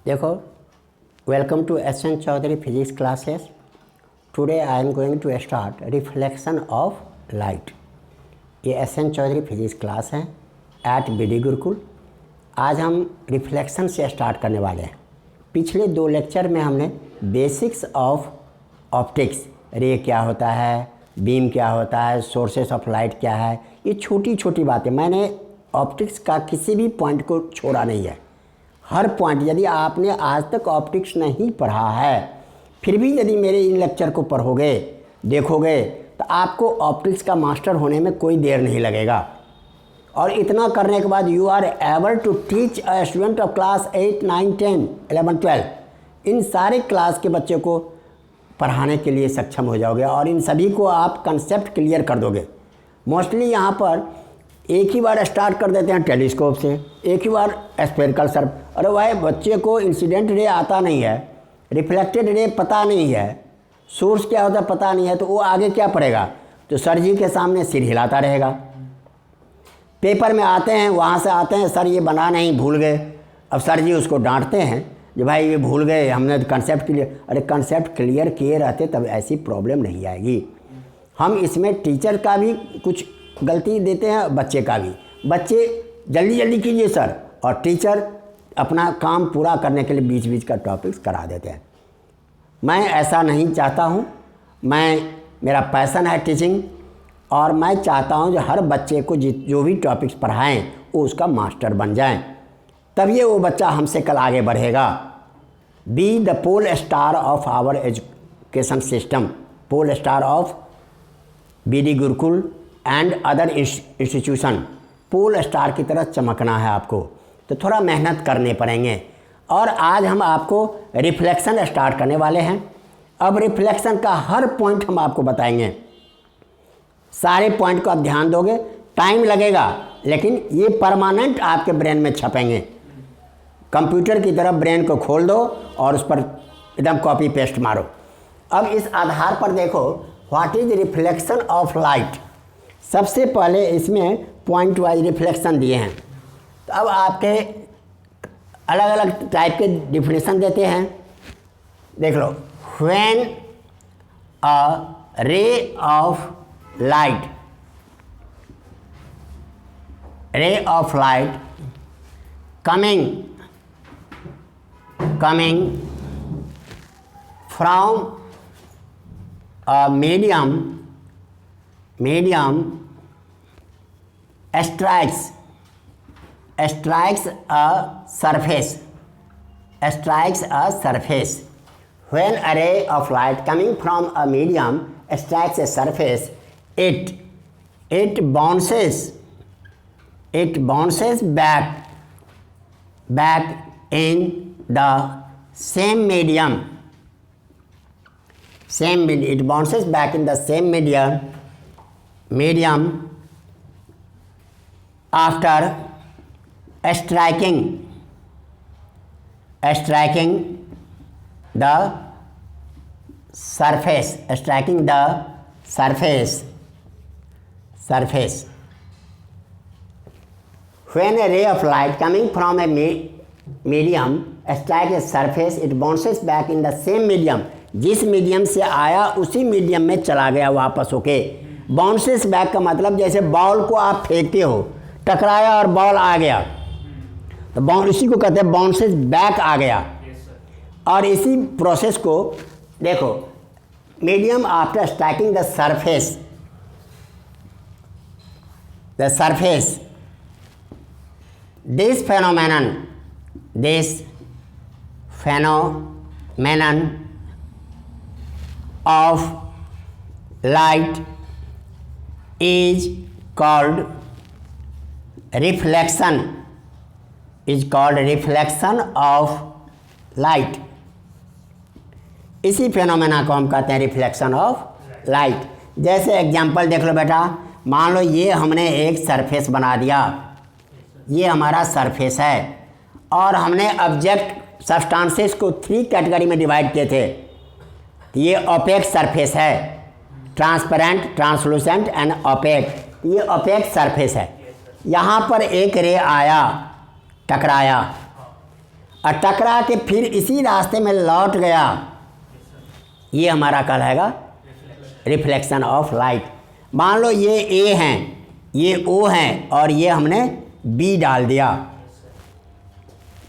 देखो, welcome to S N Chaudhary physics classes. Today I am going to start reflection of light. ये S N Chaudhary physics class है at B D Gurukul. आज हम reflection से start करने वाले हैं। पिछले 2 लेक्चर में हमने बेसिक्स ऑफ ऑप्टिक्स, रे क्या होता है, बीम क्या होता है, सोर्सेस ऑफ लाइट क्या है, ये छोटी छोटी बातें। मैंने ऑप्टिक्स का किसी भी पॉइंट को छोड़ा नहीं है। हर पॉइंट, यदि आपने आज तक ऑप्टिक्स नहीं पढ़ा है, फिर भी यदि मेरे इन लेक्चर को पढ़ोगे, देखोगे, तो आपको ऑप्टिक्स का मास्टर होने में कोई देर नहीं लगेगा। और इतना करने के बाद you are able to teach a student of class 8, 9, 10, 11, 12, इन सारे क्लास के बच्चे को पढ़ाने के लिए सक्षम हो जाओगे और इन सभी को आप कंसेप्ट क्लियर कर दोगे। मोस्टली यहाँ पर एक ही बार स्टार्ट कर देते हैं टेलीस्कोप से, एक ही बार स्फेरिकल सर्फ। अरे भाई, बच्चे को इंसिडेंट रे आता नहीं है, रिफ्लेक्टेड रे पता नहीं है, सोर्स क्या होता है पता नहीं है, तो वो आगे क्या पढ़ेगा? तो सर जी के सामने सिर हिलाता रहेगा। पेपर में आते हैं, वहाँ से आते हैं, सर ये बना नहीं, भूल गए। अब सर जी उसको डांटते हैं कि भाई ये भूल गए, हमने तो कंसेप्ट क्लियर। अरे कंसेप्ट क्लियर किए रहते तब ऐसी प्रॉब्लम नहीं आएगी। हम इसमें टीचर का भी कुछ गलती देते हैं, बच्चे का भी। बच्चे जल्दी जल्दी कीजिए सर, और टीचर अपना काम पूरा करने के लिए बीच बीच का टॉपिक्स करा देते हैं। मैं ऐसा नहीं चाहता हूँ। मेरा पैशन है टीचिंग, और मैं चाहता हूँ जो हर बच्चे को जो भी टॉपिक्स पढ़ाएं वो उसका मास्टर बन जाएं, तभी वो बच्चा हमसे कल आगे बढ़ेगा। Be the pole star of our education system, pole star of B D Gurukul and other institution. Pole star की तरह चमकना है आपको, तो थोड़ा मेहनत करने पड़ेंगे। और आज हम आपको रिफ्लेक्शन स्टार्ट करने वाले हैं। अब रिफ्लेक्शन का हर पॉइंट हम आपको बताएंगे। सारे पॉइंट को आप ध्यान दोगे, टाइम लगेगा, लेकिन ये परमानेंट आपके ब्रेन में छपेंगे। कंप्यूटर की तरफ ब्रेन को खोल दो और उस पर एकदम कॉपी पेस्ट मारो। अब इस आधार पर देखो, what is reflection of light. सबसे पहले इसमें पॉइंट वाइज रिफ्लेक्शन दिए हैं, तो अब आपके अलग अलग टाइप के डिफिनेशन देते हैं। देख लो, when a ray of light coming from a medium strikes a surface. When a ray of light coming from a medium strikes a surface, it bounces back in the same medium. It bounces back in the same medium after striking the surface. When a ray of light coming from a medium strikes a surface, it bounces back in the same medium. जिस medium से आया उसी medium में चला गया वापस होके। Bounces back का मतलब जैसे बॉल को आप फेंकते हो, टकराया और बॉल आ गया, तो इसी को कहते हैं बाउंसेस बैक आ गया। और इसी प्रोसेस को देखो, medium after striking the surface, this phenomenon of light is called reflection of light. इसी फेनोमेना को हम कहते हैं रिफ्लेक्शन ऑफ लाइट। जैसे एग्जांपल देख लो बेटा, मान लो ये हमने एक सरफेस बना दिया, ये हमारा सरफेस है, और हमने ऑब्जेक्ट सब्सटेंसेस को 3 कैटेगरी में डिवाइड किए थे। ये ओपेक सरफेस है, ट्रांसपेरेंट, ट्रांसलूसेंट एंड ओपेक। ये ओपेक सरफेस है। यहाँ पर एक रे आया, टकराया, और टकरा के फिर इसी रास्ते में लौट गया, ये हमारा कहलाएगा रिफ्लेक्शन ऑफ लाइट। मान लो ये ए हैं, ये ओ हैं और ये हमने बी डाल दिया।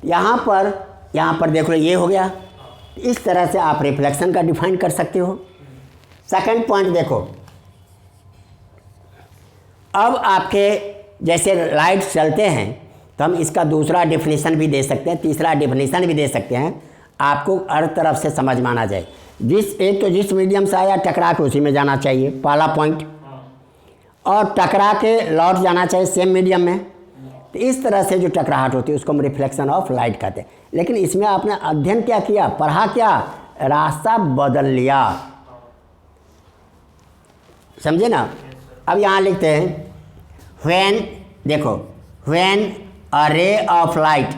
यहाँ पर देख लो ये हो गया। इस तरह से आप रिफ्लेक्शन का डिफाइन कर सकते हो। सेकंड पॉइंट देखो, अब आपके जैसे लाइट चलते हैं तो हम इसका दूसरा डेफिनेशन भी दे सकते हैं, तीसरा डेफिनेशन भी दे सकते हैं, आपको हर तरफ से समझ में आना चाहिए। जिस मीडियम से आया टकरा के उसी में जाना चाहिए, पहला पॉइंट, और टकरा के लौट जाना चाहिए सेम मीडियम में। तो इस तरह से जो टकराहट होती है उसको हम रिफ्लेक्शन ऑफ लाइट कहते हैं। लेकिन इसमें आपने अध्ययन क्या किया, पढ़ा क्या, रास्ता बदल लिया, समझे ना। अब यहाँ लिखते हैं व्हेन, देखो when a ray of light,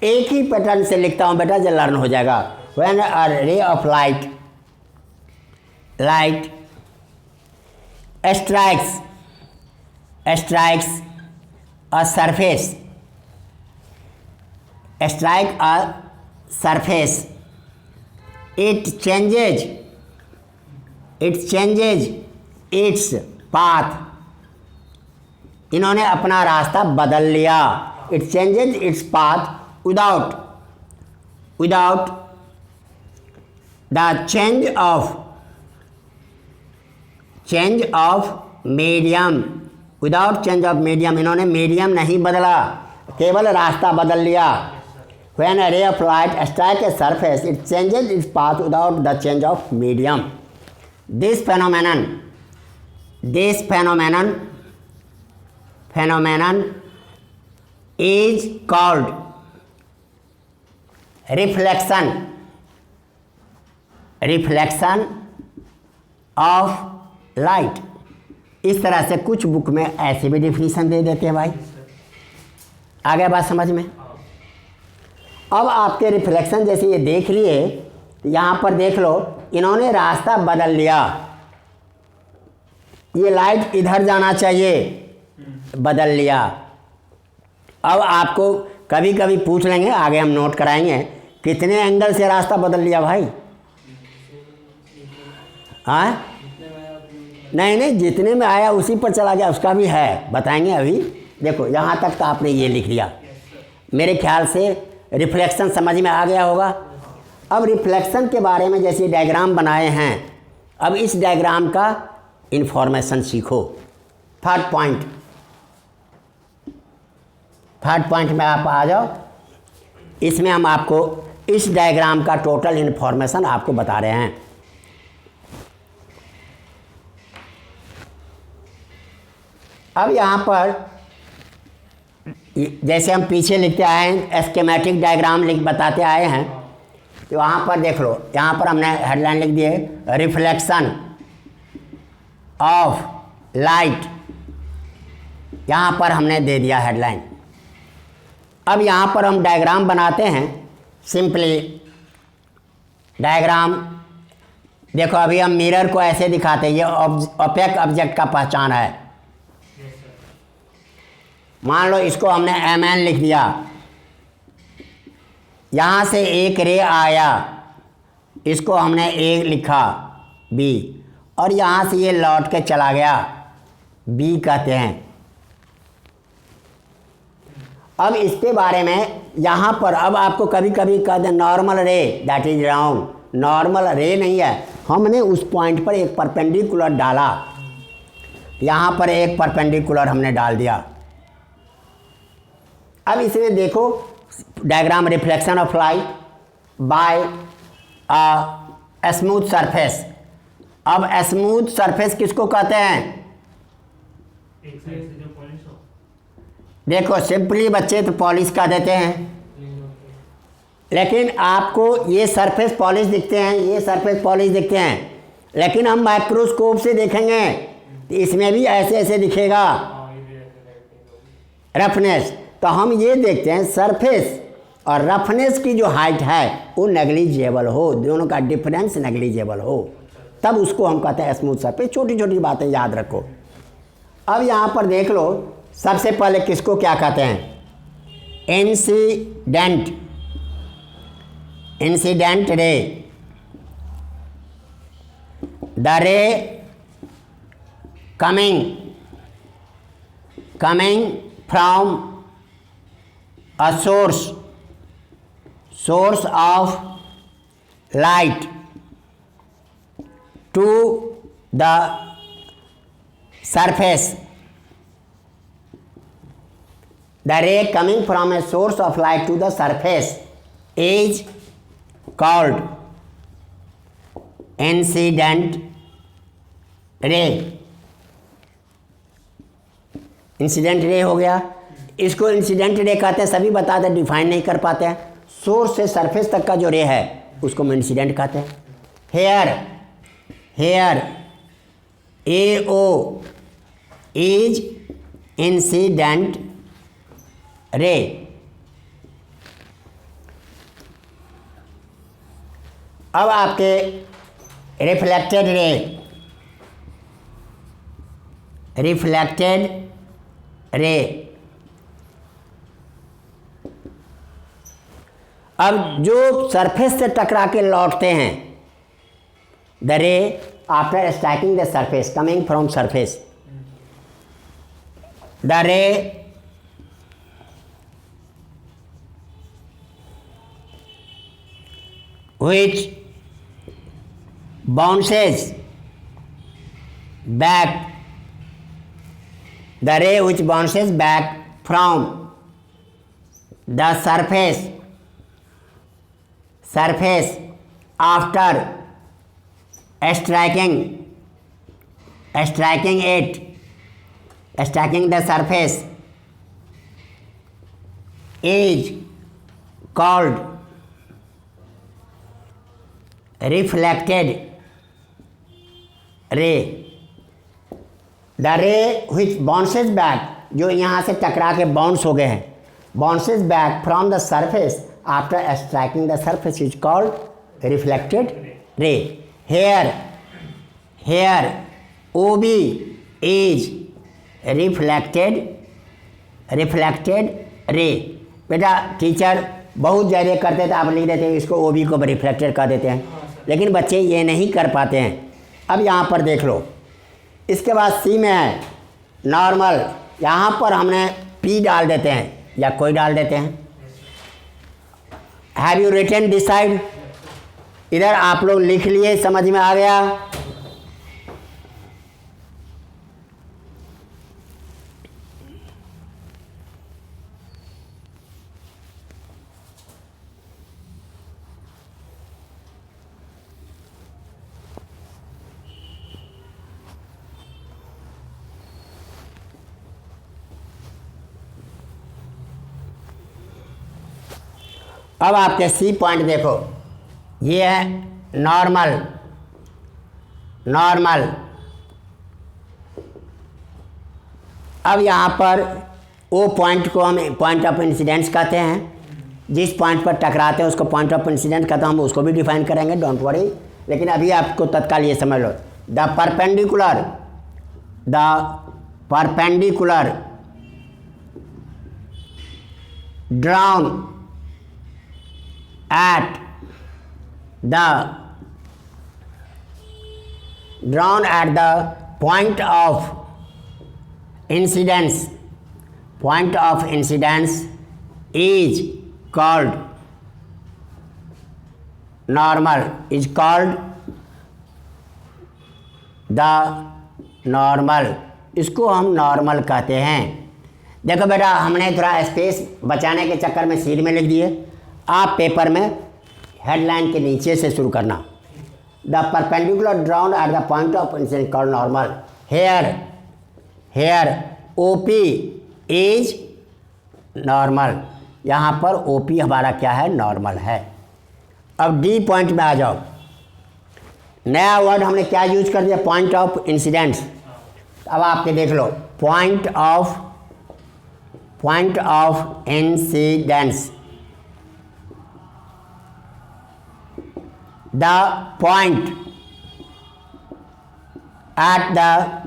एक ही पैटर्न से लिखता हूँ बेटा जो लर्न हो जाएगा। When a ray of light strikes a surface, strike a surface, it changes its path, इन्होंने अपना रास्ता बदल लिया। it changes its path without the change of medium, without change of medium, इन्होंने मीडियम नहीं बदला, केवल रास्ता बदल लिया। When a ray of light strike a surface it changes its path without the change of medium. This phenomenon is called reflection of light। इस तरह से कुछ बुक में ऐसे भी डिफिनीशन दे देते हैं भाई। आ गया बात समझ में। अब आपके रिफ्लेक्शन जैसे ये देख लिए, यहाँ पर देख लो इन्होंने रास्ता बदल लिया, ये लाइट इधर जाना चाहिए, बदल लिया। अब आपको कभी कभी पूछ लेंगे, आगे हम नोट कराएंगे, कितने एंगल से रास्ता बदल लिया भाई। हाँ नहीं, जितने में आया उसी पर चला गया, उसका भी है, बताएंगे अभी। देखो यहाँ तक तो आपने ये लिख लिया, मेरे ख्याल से रिफ्लेक्शन समझ में आ गया होगा। अब रिफ्लेक्शन के बारे में जैसे डायग्राम बनाए हैं, अब इस डायग्राम का इन्फॉर्मेशन सीखो। थर्ड पॉइंट में आप आ जाओ। इसमें हम आपको इस डायग्राम का टोटल इन्फॉर्मेशन आपको बता रहे हैं। अब यहाँ पर जैसे हम पीछे लिखते आए हैं, स्कीमेटिक डायग्राम बताते आए हैं, तो वहाँ पर देख लो, यहाँ पर हमने हेडलाइन लिख दिए रिफ्लेक्शन ऑफ लाइट, यहाँ पर हमने दे दिया हेडलाइन। अब यहाँ पर हम डायग्राम बनाते हैं, सिंपली डायग्राम। देखो अभी हम मिरर को ऐसे दिखाते हैं, ये ओपेक ऑब्जेक्ट का पहचान है। मान लो इसको हमने Mn लिख दिया, यहाँ से एक रे आया, इसको हमने A लिखा B, और यहाँ से ये लौट के चला गया, B कहते हैं। अब इसके बारे में यहाँ पर अब आपको कभी कभी कहते हैं नॉर्मल रे, दैट इज रॉन्ग, नॉर्मल रे नहीं है, हमने उस पॉइंट पर एक परपेंडिकुलर डाला, यहाँ पर एक परपेंडिकुलर हमने डाल दिया। अब इसमें देखो diagram reflection of light bye a smooth surface. अब स्मूथ सरफेस किसको कहते हैं? एक साइड से जो पॉलिश हो। देखो सिंपली बच्चे तो पॉलिश का देते हैं, लेकिन आपको ये सरफेस पॉलिश दिखते हैं, ये सरफेस पॉलिश दिखते हैं, लेकिन हम माइक्रोस्कोप से देखेंगे तो इसमें भी ऐसे ऐसे दिखेगा रफनेस। तो हम ये देखते हैं सरफेस और रफनेस की जो हाइट है वो नेग्लिजिबल हो, दोनों का डिफरेंस नेग्लिजिबल हो, तब उसको हम कहते हैं स्मूथ सरफेस। छोटी छोटी बातें याद रखो। अब यहाँ पर देख लो, सबसे पहले किसको क्या कहते हैं? Incident incident ray, the ray coming from a source of light to the surface. The ray coming from a source of light to the surface is called incident ray. Incident रे हो गया, इसको इंसिडेंट रे कहते हैं, सभी बताते हैं, define नहीं कर पाते हैं। सोर्स से सरफेस तक का जो रे है उसको हम इंसिडेंट कहते हैं। Here A O is incident ray. अब आपके रिफ्लेक्टेड रे, अब जो सरफेस से टकरा के लौटते हैं, द रे after striking the surface coming from surface, the रे which bounces back, the ray which bounces back from the surface after striking the surface is called reflected ray. The ray which bounces back, जो यहाँ से टकरा के bounce हो गए हैं, bounces back from the surface after striking the surface is called reflected ray. Here OB is reflected ray. बेटा teacher बहुत ज़्यादा करते थे, आप लिख देते हैं इसको OB को रिफ्लेक्टेड कर देते हैं, लेकिन बच्चे ये नहीं कर पाते हैं। अब यहाँ पर देख लो, इसके बाद सी में है नॉर्मल, यहाँ पर हमने P डाल देते हैं या कोई डाल देते हैं। Have you written this side? इधर आप लोग लिख लिए, समझ में आ गया? अब आपके सी पॉइंट देखो, ये है नॉर्मल। अब यहाँ पर ओ पॉइंट को हम पॉइंट ऑफ इंसिडेंस कहते हैं। जिस पॉइंट पर टकराते हैं उसको पॉइंट ऑफ इंसिडेंट कहते हैं, हम उसको भी डिफाइन करेंगे, डोंट वरी। लेकिन अभी आपको तत्काल ये समझ लो, the perpendicular drawn at the point of incidence is called normal, is called the normal। इसको हम नॉर्मल कहते हैं। देखो बेटा, हमने थोड़ा स्पेस बचाने के चक्कर में सीट में लिख दिए, आप पेपर में हेडलाइन के नीचे से शुरू करना। The perpendicular drawn at the point of incidence called normal. Here OP is normal, यहाँ पर ओपी हमारा क्या है? नॉर्मल है। अब डी पॉइंट में आ जाओ, नया वर्ड हमने क्या यूज कर दिया? Point of incidence. अब आपके देख लो, point of incidence, the point at the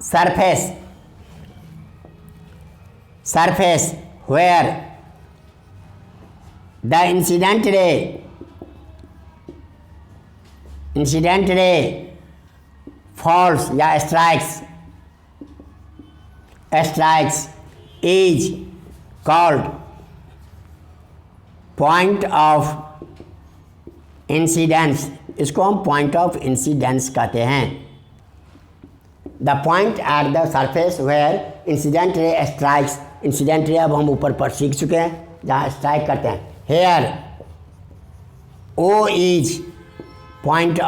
surface where the incident ray incident ray falls या strikes is called point of incidence. इसको हम पॉइंट ऑफ इंसिडेंस कहते हैं। The point at the surface where incident ray strikes. Incident ray अब हम ऊपर पर सीख चुके हैं, जहाँ स्ट्राइक करते हैं। Here O is point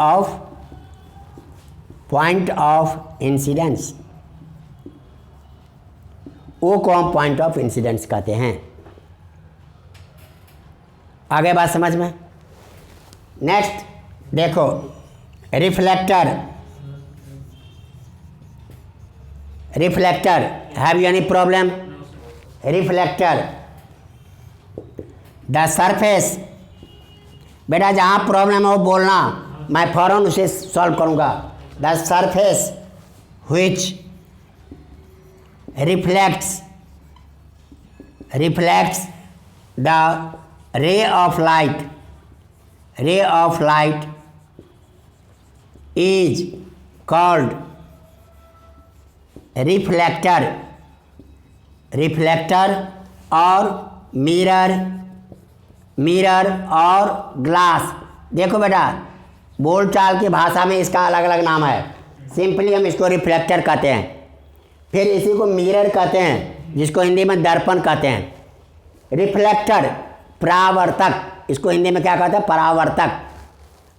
of incidence. O को हम पॉइंट ऑफ इंसिडेंस कहते हैं। आगे बात समझ में। नेक्स्ट देखो, reflector have you any problem? Reflector the surface. बेटा जहाँ प्रॉब्लम है वो बोलना, मैं फ़ौरन उसे सॉल्व करूँगा। The surface which reflects the ray of light is called reflector और मिरर और ग्लास। देखो बेटा, बोलचाल की भाषा में इसका अलग अलग नाम है। सिंपली हम इसको रिफ्लेक्टर कहते हैं, फिर इसी को मिरर कहते हैं, जिसको हिंदी में दर्पण कहते हैं। रिफ्लेक्टर परावर्तक, इसको हिंदी में क्या कहते हैं? परावर्तक।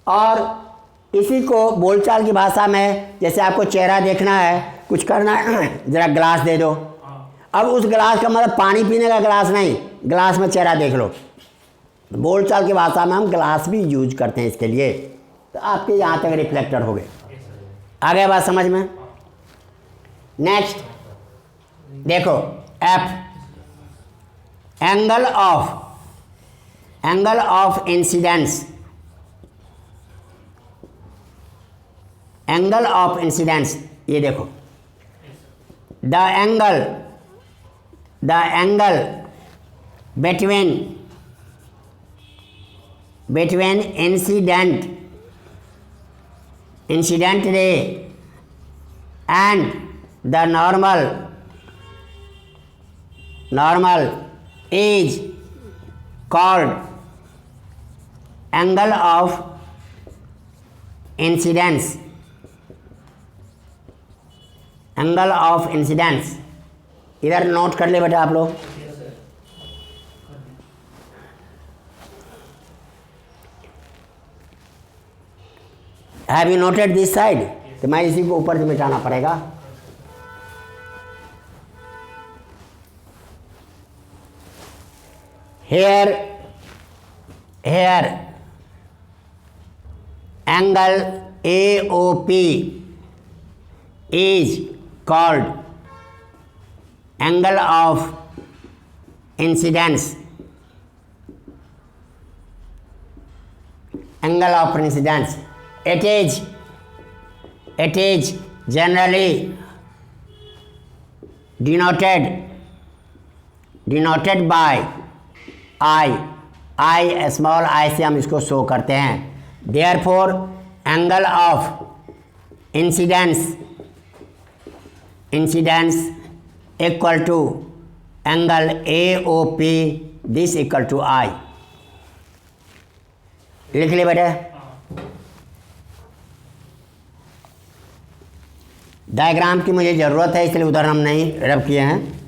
और इसी को बोलचाल की भाषा में, जैसे आपको चेहरा देखना है, कुछ करना है, ज़रा ग्लास दे दो। अब उस ग्लास का मतलब पानी पीने का ग्लास नहीं, ग्लास में चेहरा देख लो। बोलचाल की भाषा में हम ग्लास भी यूज करते हैं इसके लिए। तो आपके यहाँ तक रिफ्लेक्टर हो गए। आगे बात समझ में। नेक्स्ट देखो, F angle of incidence. Angle of incidence, ये देखो, the angle between incident ray and the normal is called angle of incidence। Angle of incidence इधर नोट कर ले बेटा आप लोग। Have you noted this side? तो मैं इसी को ऊपर से मिटाना पड़ेगा। Here angle AOP is called angle of incidence। Angle of incidence, it is generally denoted by I, small I से हम इसको शो करते हैं। Therefore angle of incidence equal to angle AOP, this equal to I। लिख ले बेटे। Diagram की मुझे ज़रूरत है, इसलिए उधर हम नहीं रब किए हैं।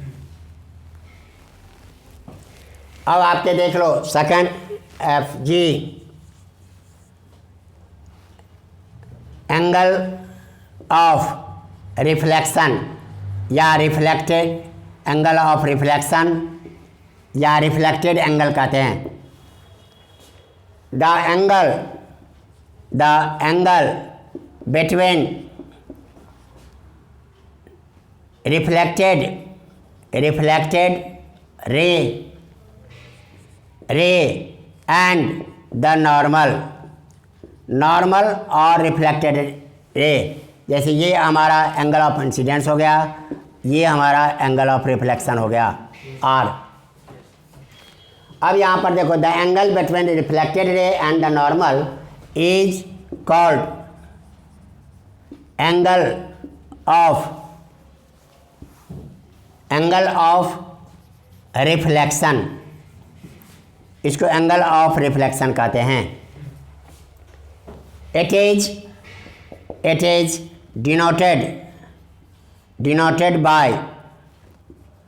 अब आपके देख लो second FG, angle of reflection या रिफ्लेक्टेड एंगल ऑफ रिफ्लेक्शन या रिफ्लेक्टेड एंगल कहते हैं। The angle between reflected ray and the normal और reflected ray। जैसे ये हमारा एंगल ऑफ इंसिडेंस हो गया, ये हमारा एंगल ऑफ रिफ्लेक्शन हो गया R। अब यहाँ पर देखो, the angle between reflected ray and the normal is called angle of reflection, इसको एंगल ऑफ रिफ्लेक्शन कहते हैं। It is denoted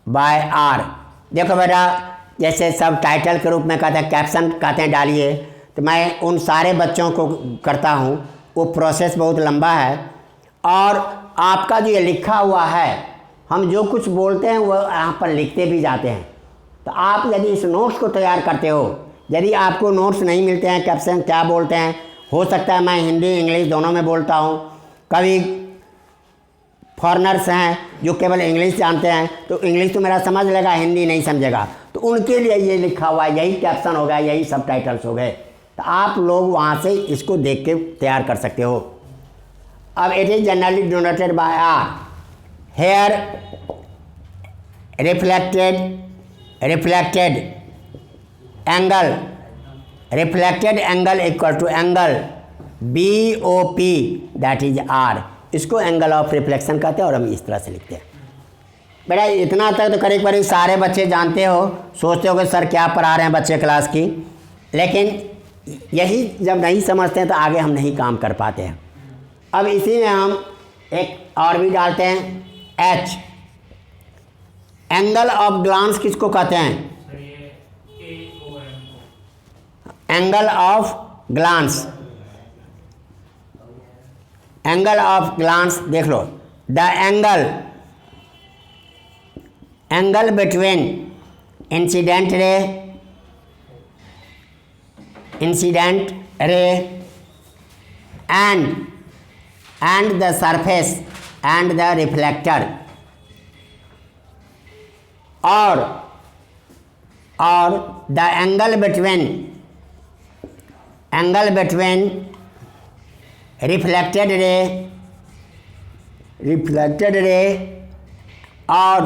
by R. देखो बेटा, जैसे सब टाइटल के रूप में कहते हैं, कैप्शन कहते हैं डालिए, तो मैं उन सारे बच्चों को करता हूँ, वो प्रोसेस बहुत लंबा है। और आपका जो ये लिखा हुआ है, हम जो कुछ बोलते हैं वो यहाँ पर लिखते भी जाते हैं। तो आप यदि इस नोट्स को तैयार करते हो, यदि आपको नोट्स नहीं मिलते हैं कैप्शन क्या बोलते हैं, हो सकता है मैं हिंदी इंग्लिश दोनों में बोलता हूँ, कभी फॉरेनर्स हैं जो केवल इंग्लिश जानते हैं, तो इंग्लिश तो मेरा समझ लेगा, हिंदी नहीं समझेगा, तो उनके लिए ये लिखा हुआ है, यही कैप्शन हो गया, यही सब टाइटल्स हो गए। तो आप लोग वहाँ से इसको देख के तैयार कर सकते हो। अब it is generally denoted by R, here reflected angle equal to angle BOP, that is R। इसको एंगल ऑफ रिफ्लेक्शन कहते हैं और हम इस तरह से लिखते हैं। बेटा इतना तक तो करीब करीब सारे बच्चे जानते हो, सोचते हो कि सर क्या पढ़ा रहे हैं बच्चे क्लास की, लेकिन यही जब नहीं समझते हैं तो आगे हम नहीं काम कर पाते हैं। अब इसी में हम एक और भी डालते हैं, H। एंगल ऑफ ग्लांस किसको कहते हैं? सर ये AOM को। Angle of glance, angle of glance देख लो, the angle between incident ray and the surface and the reflector, or the angle between reflected ray or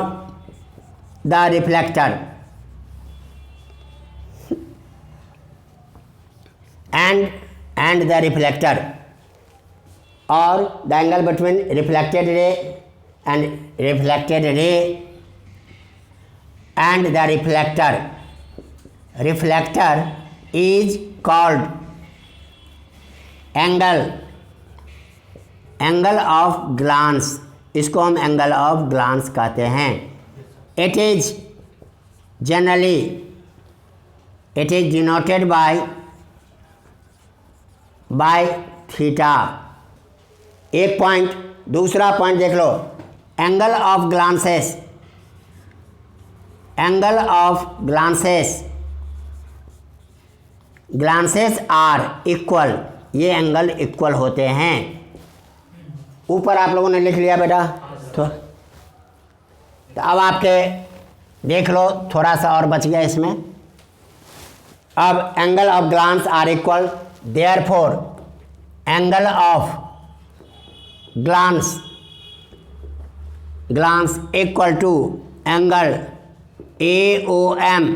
the reflector and the reflector, or the angle between reflected ray and the reflector is called angle of glance। इसको हम angle of glance कहते हैं। It is denoted by theta. एक point, दूसरा point देख लो, angle of glances are equal, ये angle equal होते हैं। ऊपर आप लोगों ने लिख लिया बेटा, तो अब आपके देख लो, थोड़ा सा और बच गया इसमें। अब angle of glance are equal, therefore angle of glance equal to angle AOM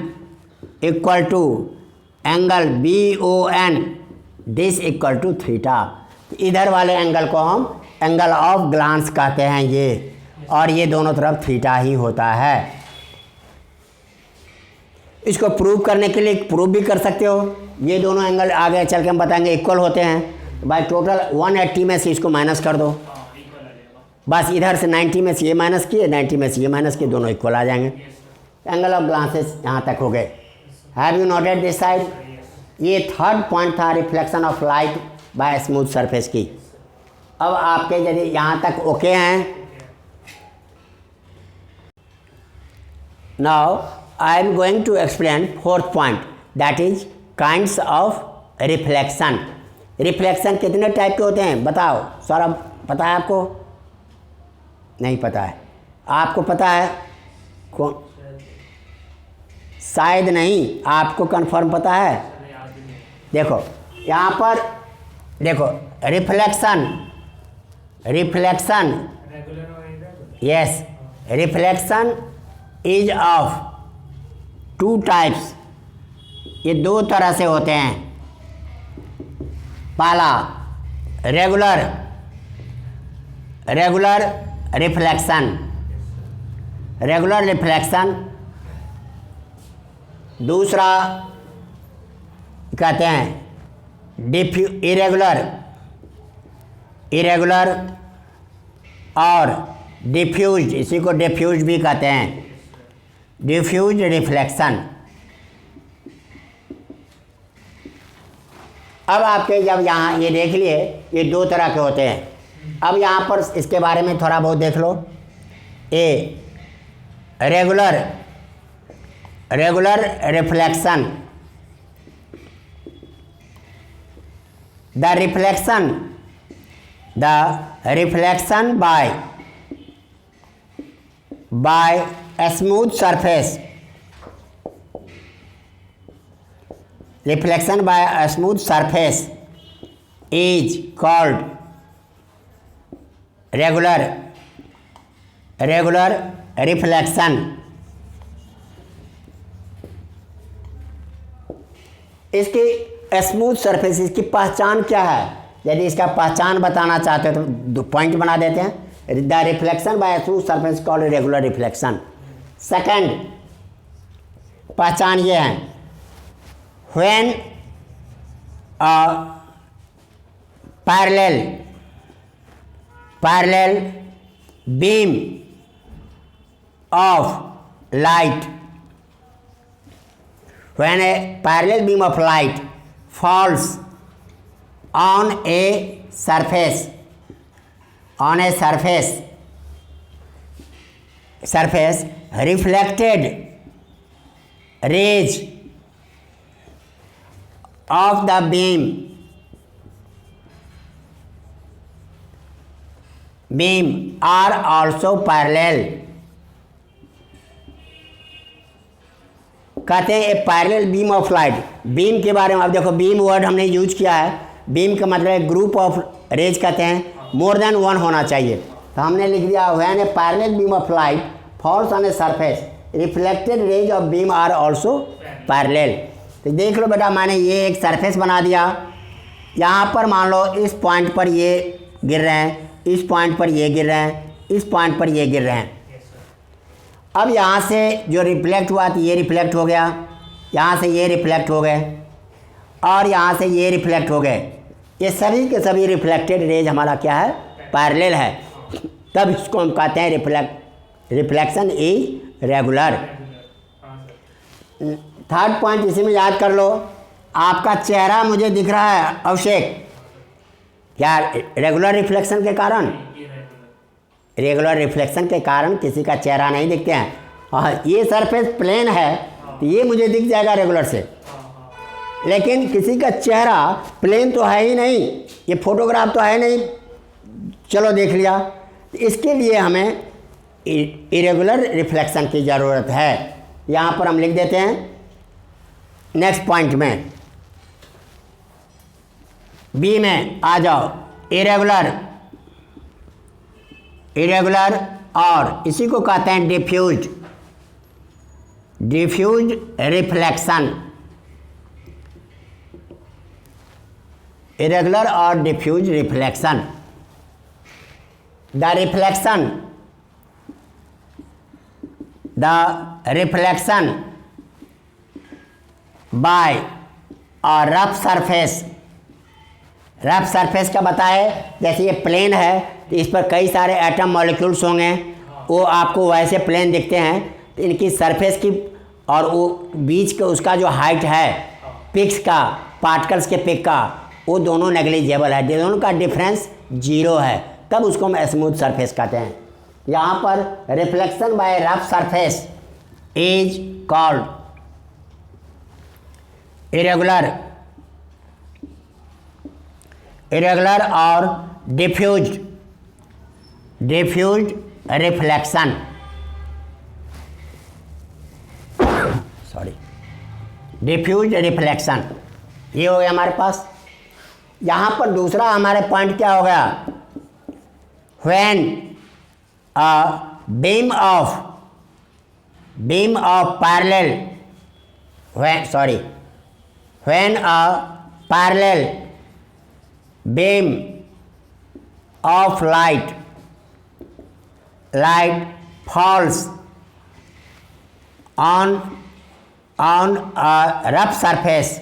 equal to angle BON, this equal to theta. इधर वाले एंगल को हम एंगल ऑफ ग्लांस कहते हैं ये, और ये दोनों तरफ थीटा ही होता है। इसको प्रूव करने के लिए प्रूव भी कर सकते हो, ये दोनों एंगल आगे चल के हम बताएंगे इक्वल होते हैं। भाई टोटल 180 में से इसको माइनस कर दो, बस इधर से 90 में से ये माइनस किए, 90 में से ये माइनस किए, दोनों इक्वल आ जाएंगे। एंगल ऑफ ग्लांसेस यहाँ तक हो गए। Have you noted this side? ये थर्ड पॉइंट था reflection of light by smooth surface की। अब आपके यदि यहाँ तक ओके हैं, now I am going to explain fourth point, that is kinds of reflection. Reflection कितने टाइप के होते हैं बताओ सौरभ, पता है आपको? नहीं पता है? आपको पता है? कौन? शायद नहीं, आपको कंफर्म पता है? देखो यहाँ पर देखो, reflection yes, reflection is of two types, ये दो तरह से होते हैं। पहला regular regular reflection, regular reflection. दूसरा कहते हैं इरेगुलर इरेगुलर और डिफ्यूज, इसी को डिफ्यूज भी कहते हैं, डिफ्यूज रिफ्लेक्शन। अब आपके जब यहाँ ये देख लिए ये दो तरह के होते हैं। अब यहाँ पर इसके बारे में थोड़ा बहुत देख लो। A regular regular reflection, the reflection by a smooth surface, reflection by a smooth surface is called regular reflection। इसकी स्मूथ सरफेस, इसकी पहचान क्या है? यदि इसका पहचान बताना चाहते हो तो पॉइंट बना देते हैं। The reflection bye smooth surface called regular reflection. Second पहचान ये है, when parallel beam of light, when a parallel beam of light falls on a surface reflected rays of the beam are also parallel। कहते हैं a parallel beam of light. Beam के बारे में अब देखो, बीम वर्ड हमने use किया है। बीम का मतलब है ग्रुप ऑफ रेज, कहते हैं मोर देन वन होना चाहिए। तो हमने लिख दिया when a parallel beam of light falls on a surface reflected rays of beam are also parallel. तो देख लो बेटा, मैंने ये एक सरफेस बना दिया। यहाँ पर मान लो इस पॉइंट पर ये गिर रहे हैं, इस पॉइंट पर ये गिर रहे हैं, इस पॉइंट पर ये गिर रहे हैं। अब यहाँ से जो रिफ्लेक्ट हुआ तो ये रिफ्लेक्ट हो गया, यहाँ से ये रिफ्लेक्ट हो गए और यहाँ से ये रिफ्लेक्ट हो गए। ये सभी के सभी रिफ्लेक्टेड रेज हमारा क्या है? पैरेलल है। तब इसको हम कहते हैं reflection is regular. Third point इसी में याद कर लो। आपका चेहरा मुझे दिख रहा है अभिषेक, क्या रेगुलर रिफ्लेक्शन के कारण? रेगुलर रिफ्लेक्शन के कारण किसी का चेहरा नहीं दिखते हैं। और ये सरफेस प्लेन है तो ये मुझे दिख जाएगा रेगुलर से, लेकिन किसी का चेहरा प्लेन तो है ही नहीं, ये फोटोग्राफ तो है नहीं, चलो देख लिया। इसके लिए हमें इरेगुलर रिफ्लेक्शन की ज़रूरत है। यहाँ पर हम लिख देते हैं नेक्स्ट पॉइंट में, बी में आ जाओ। इरेगुलर और इसी को कहते हैं डिफ्यूज रिफ्लेक्शन। इरेगुलर और diffuse reflection. The reflection by और रफ सरफेस का बताए। जैसे ये प्लेन है तो इस पर कई सारे एटम मॉलिक्यूल्स होंगे, वो आपको वैसे प्लेन दिखते हैं। तो इनकी सरफेस की और वो बीच का उसका जो हाइट है पिक्स का, पार्टिकल्स के पिक का, वो दोनों नेग्लिजिबल है, दोनों का डिफरेंस जीरो है, तब उसको हम स्मूथ सरफेस कहते हैं। यहाँ पर reflection by rough surface is called irregular और डिफ्यूज रिफ्लेक्शन। डिफ्यूज रिफ्लेक्शन ये हो गया हमारे पास। यहाँ पर दूसरा हमारे पॉइंट क्या हो गया? When beam of parallel when a parallel beam of light falls on a rough surface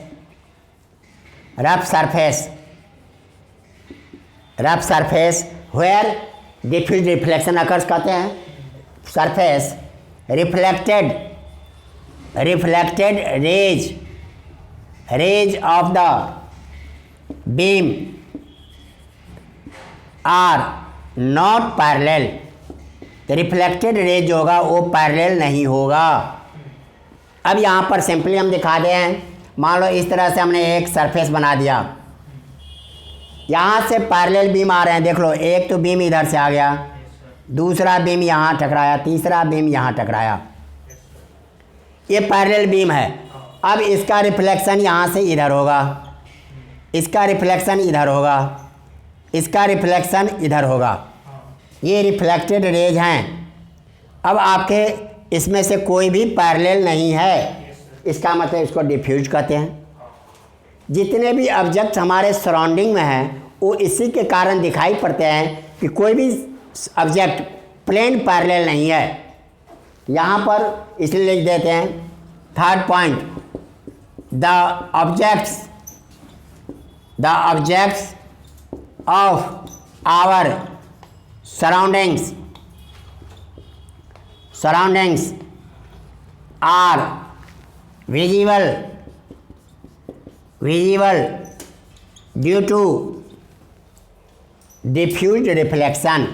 where diffuse reflection occurs कहते हैं surface reflected rays of the beam are not parallel। तो रिफ्लेक्टेड रेज जो होगा वो parallel नहीं होगा। अब यहाँ पर सिंपली हम दिखा दें हैं, मान लो इस तरह से हमने एक सरफेस बना दिया, यहाँ से पैरेलल बीम आ रहे हैं, देख लो एक तो बीम इधर से आ गया, दूसरा बीम यहाँ टकराया, तीसरा बीम यहाँ टकराया, ये पैरेलल बीम है। अब इसका रिफ्लेक्शन यहाँ से इधर होगा, इसका रिफ्लेक्शन इधर होगा, इसका रिफ्लेक्शन इधर होगा, ये रिफ्लेक्टेड रेज हैं। अब आपके इसमें से कोई भी पैरेलल नहीं है, इसका मतलब इसको डिफ्यूज कहते हैं। जितने भी ऑब्जेक्ट हमारे सराउंडिंग में हैं वो इसी के कारण दिखाई पड़ते हैं कि कोई भी ऑब्जेक्ट प्लेन पैरेलल नहीं है। यहाँ पर इसलिए लिख देते हैं third point, the objects of our surroundings are visible due to diffused reflection।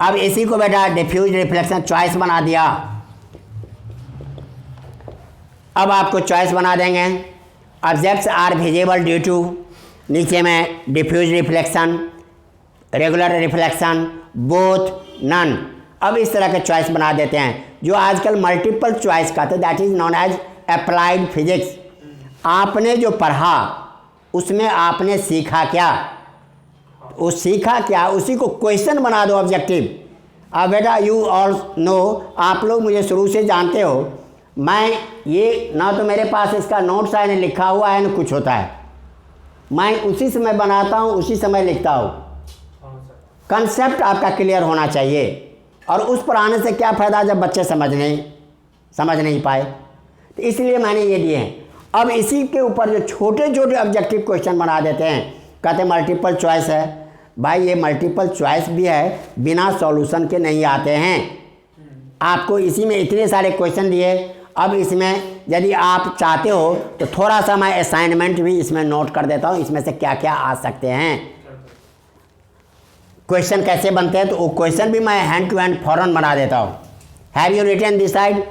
अब इसी को बेटा डिफ्यूज रिफ्लेक्शन चॉइस बना दिया। अब आपको चॉइस बना देंगे, objects are visible due to, नीचे में diffuse reflection, regular reflection, both, none. अब इस तरह के चॉइस बना देते हैं, जो आजकल मल्टीपल चॉइस कहते हैं, that is known as applied physics. आपने जो पढ़ा उसमें आपने सीखा क्या, वो सीखा क्या उसी को क्वेश्चन बना दो ऑब्जेक्टिव। अब बेटा यू ऑल नो, आप लोग मुझे शुरू से जानते हो, मैं ये ना तो मेरे पास इसका नोट्स है, न लिखा हुआ है, न कुछ होता है, मैं उसी समय बनाता हूँ, उसी समय लिखता हूँ। कंसेप्ट आपका क्लियर होना चाहिए, और उस पर आने से क्या फ़ायदा जब बच्चे समझ नहीं पाए, तो इसलिए मैंने ये दिए हैं। अब इसी के ऊपर जो छोटे छोटे ऑब्जेक्टिव क्वेश्चन बना देते हैं, कहते हैं मल्टीपल चॉइस है। भाई ये मल्टीपल चॉइस भी है, बिना सॉल्यूशन के नहीं आते हैं। आपको इसी में इतने सारे क्वेश्चन दिए। अब इसमें यदि आप चाहते हो तो थोड़ा सा मैं असाइनमेंट भी इसमें नोट कर देता हूँ, इसमें से क्या क्या आ सकते हैं, क्वेश्चन कैसे बनते हैं, तो वो क्वेश्चन भी मैं हैंड टू हैंड फौरन बना देता हूँ। Have you written this side?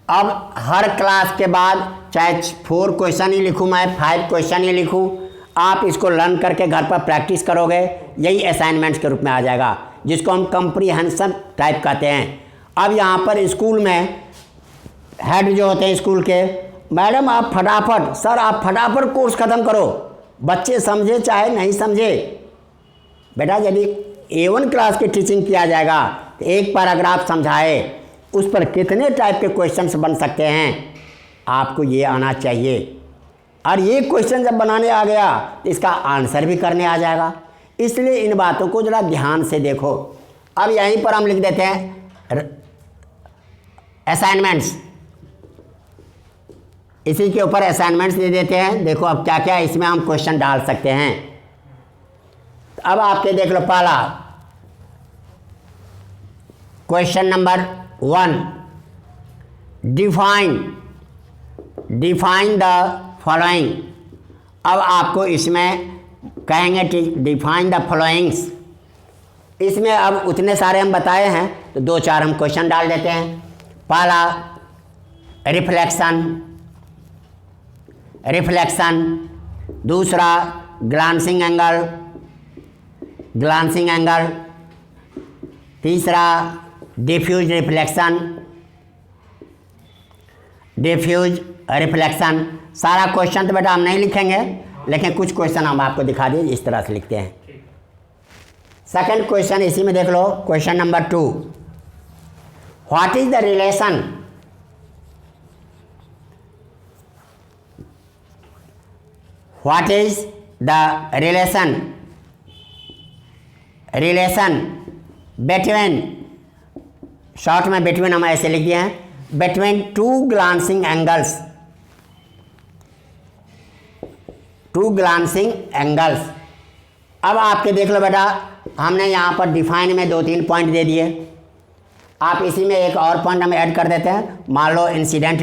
अब हर क्लास के बाद चाहे 4 क्वेश्चन ही लिखूँ मैं, 5 क्वेश्चन ही लिखूँ, आप इसको लर्न करके घर पर प्रैक्टिस करोगे, यही असाइनमेंट्स के रूप में आ जाएगा, जिसको हम कंप्रीहेंशन टाइप कहते हैं। अब यहाँ पर स्कूल में हेड जो होते हैं स्कूल के, मैडम आप फटाफट, सर आप फटाफट कोर्स ख़त्म करो, बच्चे समझे चाहे नहीं समझे। बेटा यदि A1 क्लास की टीचिंग किया जाएगा तो एक पैराग्राफ समझाए, उस पर कितने टाइप के क्वेश्चंस बन सकते हैं, आपको ये आना चाहिए। और ये क्वेश्चन जब बनाने आ गया तो इसका आंसर भी करने आ जाएगा। इसलिए इन बातों को ज़रा ध्यान से देखो। अब यहीं पर हम लिख देते हैं असाइनमेंट्स, इसी के ऊपर असाइनमेंट्स दे देते हैं। देखो अब क्या क्या इसमें हम क्वेश्चन डाल सकते हैं। अब आपके देख लो, पहला question number 1, define the following. अब आपको इसमें कहेंगे डिफाइन द फॉलोइंग्स। इसमें अब उतने सारे हम बताए हैं तो 2-4 हम क्वेश्चन डाल देते हैं। पहला रिफ्लेक्शन, दूसरा ग्लांसिंग एंगल, तीसरा डिफ्यूज रिफ्लेक्शन। सारा क्वेश्चन तो बेटा हम नहीं लिखेंगे, लेकिन कुछ क्वेश्चन हम आपको दिखा दिए, इस तरह से लिखते हैं। सेकंड क्वेश्चन इसी में देख लो, question number 2, what is the relation what is the relation between, short में बिटवीन हम ऐसे लिख दिए हैं, बिटवीन टू ग्लांसिंग एंगल्स। अब आपके देख लो बेटा, हमने यहाँ पर डिफाइन में 2-3 पॉइंट दे दिए, आप इसी में एक और पॉइंट हम ऐड कर देते हैं, मान लो इंसिडेंट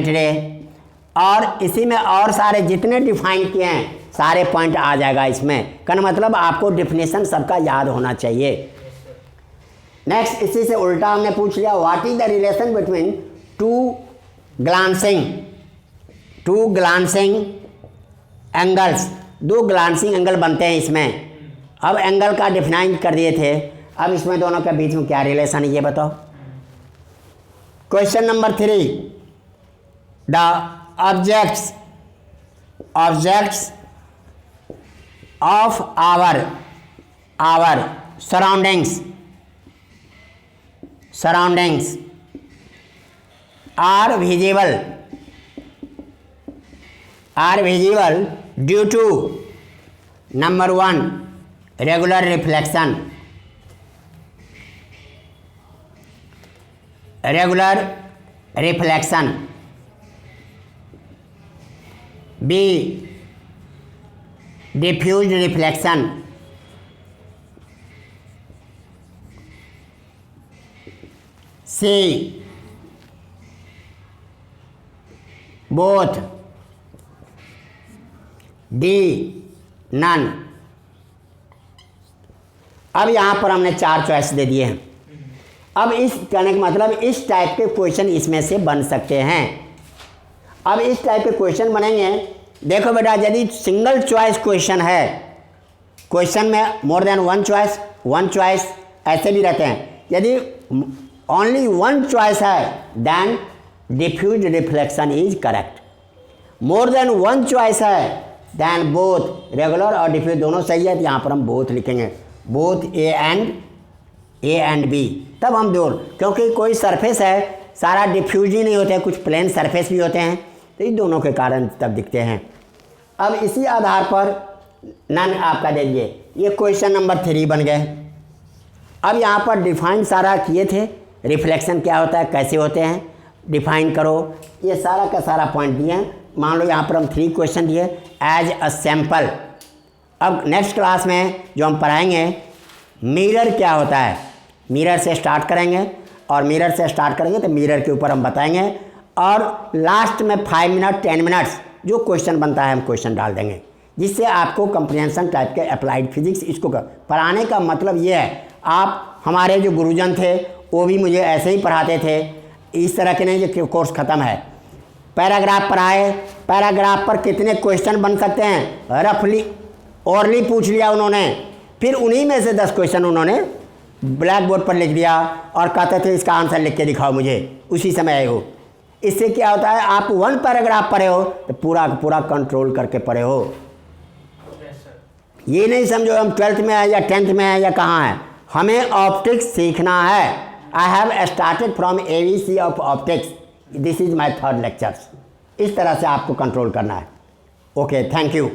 रे, और इसी में और सारे जितने डिफाइन किए हैं सारे पॉइंट आ जाएगा इसमें। कहने मतलब आपको डेफिनेशन सबका याद होना चाहिए। नेक्स्ट, इसी से उल्टा हमने पूछ लिया, what is the relation between two glancing angles. 2 glancing angle बनते हैं इसमें। अब एंगल का डिफाइन कर दिए थे, अब इसमें दोनों के बीच में क्या रिलेशन है ये बताओ। Question number 3, the objects of our surroundings are visible due to number 1 regular reflection, B diffused reflection, C both, D none। अब यहाँ पर हमने 4 चॉइस दे दिए हैं। अब इस कहने का मतलब इस टाइप के क्वेश्चन इसमें से बन सकते हैं। अब इस टाइप के क्वेश्चन बनेंगे, देखो बेटा, यदि सिंगल चॉइस क्वेश्चन है, क्वेश्चन में मोर देन वन चॉइस ऐसे भी रहते हैं, यदि ओनली 1 चॉइस है then diffuse reflection is correct. More than 1 choice है देन बोथ रेगुलर और डिफ्यूज दोनों सही है, तो यहाँ पर हम बोथ लिखेंगे, बोथ ए एंड बी। तब हम क्योंकि कोई सरफेस है, सारा डिफ्यूज ही नहीं होते हैं, कुछ प्लेन सरफेस भी होते हैं, तो इन दोनों के कारण तब दिखते हैं। अब इसी आधार पर नन आपका दे दिए, ये क्वेश्चन नंबर 3 बन गए। अब यहाँ पर डिफाइन सारा किए थे, रिफ्लेक्शन क्या होता है, कैसे होते हैं, डिफाइन करो, ये सारा का सारा पॉइंट दिए हैं। मान लो यहाँ पर हम 3 क्वेश्चन दिए एज अ सैम्पल। अब नेक्स्ट क्लास में जो हम पढ़ाएंगे मिरर क्या होता है, मिरर से स्टार्ट करेंगे, और मिरर से स्टार्ट करेंगे तो मिरर के ऊपर हम बताएंगे, और लास्ट में 5 मिनट 10 मिनट्स जो क्वेश्चन बनता है हम क्वेश्चन डाल देंगे, जिससे आपको कंप्रिहेंशन टाइप के अप्लाइड फिजिक्स इसको पढ़ाने का मतलब ये है। आप हमारे जो गुरुजन थे वो भी मुझे ऐसे ही पढ़ाते थे, इस तरह के नहीं जो कोर्स ख़त्म है। पैराग्राफ पढ़ाए, पैराग्राफ पर कितने क्वेश्चन बन सकते हैं, रफली ओरली पूछ लिया उन्होंने, फिर उन्हीं में से 10 क्वेश्चन उन्होंने ब्लैक बोर्ड पर लिख दिया और कहते थे इसका आंसर लिख के दिखाओ मुझे, उसी समय आए हो। इससे क्या होता है, आप 1 पैराग्राफ पढ़े हो तो पूरा कंट्रोल करके पढ़े हो। ये नहीं समझो हम 12th में है या 10th में है या कहाँ है, हमें ऑप्टिक्स सीखना है। I have started from ABC of optics, this is my 3rd lecture. इस तरह से आपको कंट्रोल करना है। Okay, thank you.